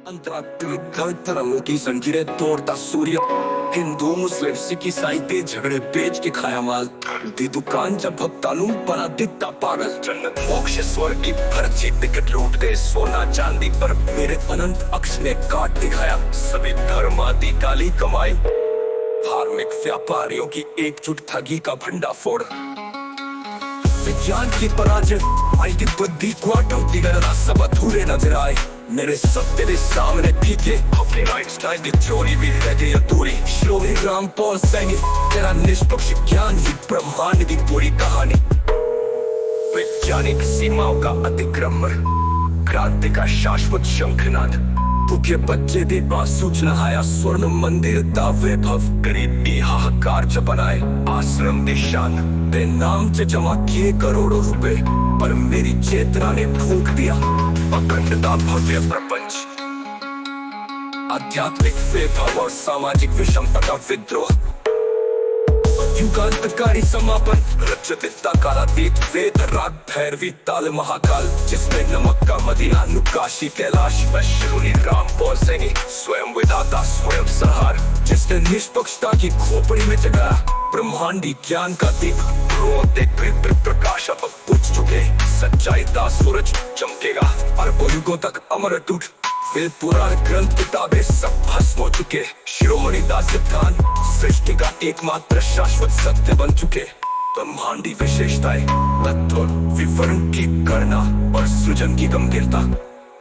अंतरराष्ट्रीय धर्मों की जंजीरें तोड़ता सूर्य। हिंदू मुस्लिम सिख ईसाई ते झगड़े बेच के खाया माल। दी दुकान जब भक्तानु बना दिखता पागल। जन्नत मोक्ष स्वर्ग की पर्ची टिकट लूट दे सोना चांदी पर मेरे अनंत अक्ष ने काट दिखाया। सभी धर्म आदि काली कमाई, धार्मिक व्यापारियों की एकजुट ठगी का भंडाफोड़। विज्ञान की पराजय आई बुद्धि क्वांटम गणना सब अधूरे नजर आए। मेरे सत्य के सामने फीके अपनी आइंस्टाइन की थ्योरी भी रह गई अधूरी। श्रोवी राम पॉल सैनी तेरा निष्पक्ष ज्ञान ही ब्रह्मांड की पूरी कहानी। वैज्ञानिक सीमाओं का अतिक्रमण, क्रांति का शाश्वत शंखनाद। भूखे बच्चे दे सूचना आया स्वर्ण मंदिर दा वैभव। गरीबी हाहाकार च बनाए आश्रम निशान। बे नाम से जमा किए करोड़ों रुपए, पर मेरी चेतना ने फूंक दिया अखंडता भव्य प्रपंच। आध्यात्मिक वैभव और सामाजिक विषमता का विद्रोह। युगांतकारी समापन, रजतता कालातीत वेद राग भैरवी ताल महाकाल। जिसमें नमक का मदीना नुकाशी कैलाश श्रोवी राम पॉल सैनी स्वयं विधाता स्वयं सहार। जिसने निष्पक्षता की खोपड़ी में जगाया ब्रह्मांडी ज्ञान का दीप। रोते प्रकाश अब बुझ चुके, सच्चाई का सूरज चमकेगा अरबों युगों तक अमर अटूट। फिर पुराण ग्रंथ किताबें सब भस्म हो चुके। शिरोमणि दास सिद्धांत सृष्टि का एकमात्र शाश्वत सत्य बन चुके। ब्रह्मांडी विशेषताएं, तत्व विवरण की गणना और सृजन की गंभीरता।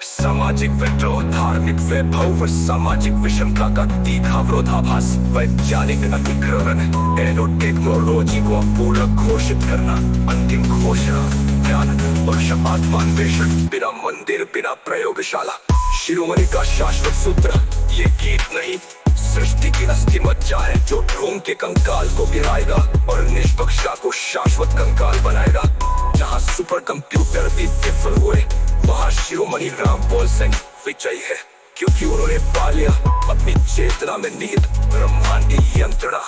सामाजिक विद्रोह, धार्मिक वैभव, सामाजिक विषमता का तीखा विरोधाभास। वैज्ञानिक अतिक्रमण, नैनो टेक्नोलॉजी को पूरा घोषित करना। अंतिम घोषणा, ज्ञान और आत्मान्वेषण, बिना मंदिर बिना प्रयोगशाला। शिरोमणि का शाश्वत सूत्र, ये गीत नहीं सृष्टि की अस्थि मज्जा है जो ढोंग के कंकाल को गिराएगा और निष्पक्षता को शाश्वत कंकाल बनाएगा। जहाँ सुपर कंप्यूटर भी विफल हुए, वहाँ शिरोमणि राम पॉल सैनी विजयी है, क्योंकि उन्होंने पा लिया अपनी चेतना में नींद ब्रह्मांडी यंत्रणा।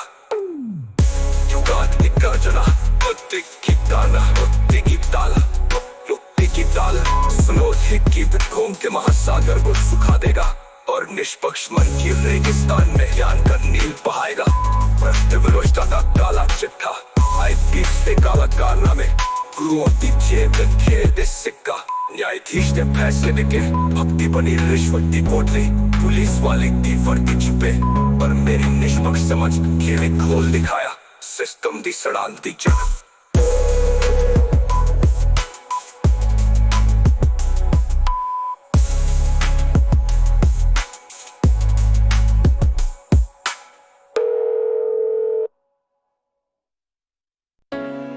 युगांत गर्जना, बुद्धि की दाना, बुद्धि की ताला, युक्ति की ताल। सुनो की ढोंग के महासागर को सुखा देगा और निष्पक्ष मन की रेगिस्तान में ज्ञान का नील बहाएगा। विरोचता का काला चिट्ठा, आईपीएस से काला कारनामे। गुरुओं की जेब खेल सिक्का, न्यायाधीश ने फैसले देके। भक्ति बनी रिश्वत की बोतली, पुलिस वाले की वर्दी छुपे। पर मेरी निष्पक्ष समझ खेले खोल दिखाया सिस्टम दी सड़ांती जग।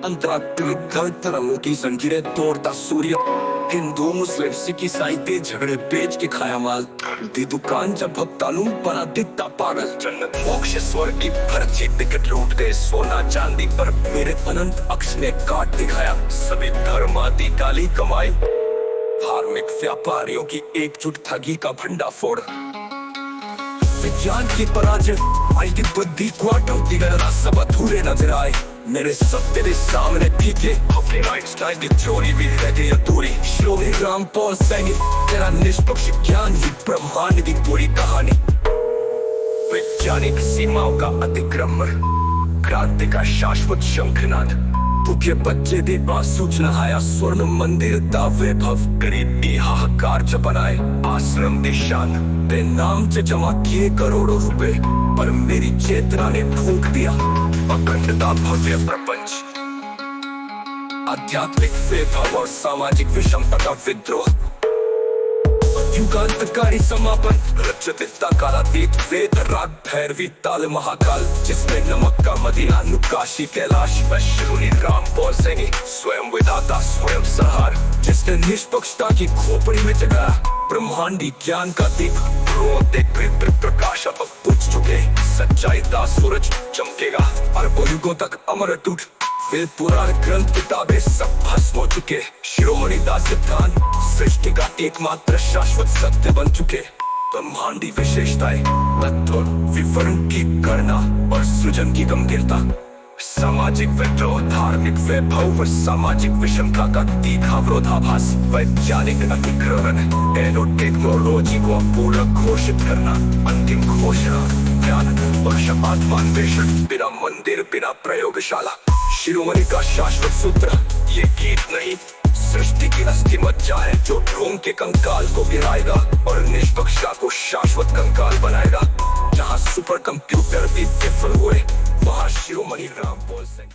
अंतरराष्ट्रीय धर्मों की जंजीरें तोड़ता सूर्य। हिंदू मुस्लिम सिख ईसाई ते झगड़े बेच के खाया माल। दी दुकान जब भक्तानु बना दिखता पागल। जन्नत मोक्ष स्वर्ग की पर्ची टिकट लूट दे सोना चांदी पर मेरे अनंत अक्ष ने काट दिखाया। सभी धर्म आदि काली कमाई, धार्मिक व्यापारियों की एकजुट ठगी का भंडाफोड़। विज्ञान की पराजय आई बुद्धि क्वांटम गणना सब अधूरे नजर आए। मेरे सत्य के सामने फीके अपनी आइंस्टाइन की थ्योरी भी रह गई अधूरी। श्रोवी राम पॉल सैनी तेरा निष्पक्ष ज्ञान ही ब्रह्मांड की पूरी कहानी। वैज्ञानिक सीमाओं का अतिक्रमण, क्रांति का शाश्वत शंखनाद। भूखे बच्चे दे सूचना आया स्वर्ण मंदिर दा वैभव। गरीबी हाहाकार च बनाए आश्रम निशान। बे नाम से जमा किए करोड़ों रुपए, पर मेरी चेतना ने फूंक दिया अखंडता भव्य प्रपंच। आध्यात्मिक वैभव और सामाजिक विषमता का विद्रोह। युगांतकारी समापन, रजतता कालातीत वेद राग भैरवी ताल महाकाल। जिसमें नमक का मदीना नुकाशी कैलाश श्रोवी राम पॉल सैनी स्वयं विधाता स्वयं सहार। जिसने निष्पक्षता की खोपड़ी में जगाया ब्रह्मांडी ज्ञान का दीप। रोते प्रकाश अब बुझ चुके, सच्चाई का सूरज चमकेगा अरबों युगों तक अमर अटूट। फिर पुराण ग्रंथ किताबें सब भस्म हो चुके। शिरोमणि दास सिद्धांत सृष्टि का एकमात्र शाश्वत सत्य बन चुके। ब्रह्मांडी विशेषताएं, तत्व विवरण की गणना और सृजन की गंभीरता। सामाजिक विद्रोह, धार्मिक वैभव व सामाजिक विषमता का तीखा विरोधाभास, वैज्ञानिक अतिक्रमण, टेक्नोलॉजी को पूर्ण घोषित करना, अंतिम घोषणा, ज्ञान पक्षपातमान्वेषण, बिना मंदिर बिना प्रयोगशाला, शिरोमणि का शाश्वत सूत्र। ये गीत नहीं, सृष्टि की अस्थि मज्जा है जो ढोंग के कंकाल को गिराएगा और निष्पक्षता को शाश्वत कंकाल बनाएगा। जहाँ सुपर कंप्यूटर भी विफल हुए, वहाँ शिरोमणि रामपाल सिंह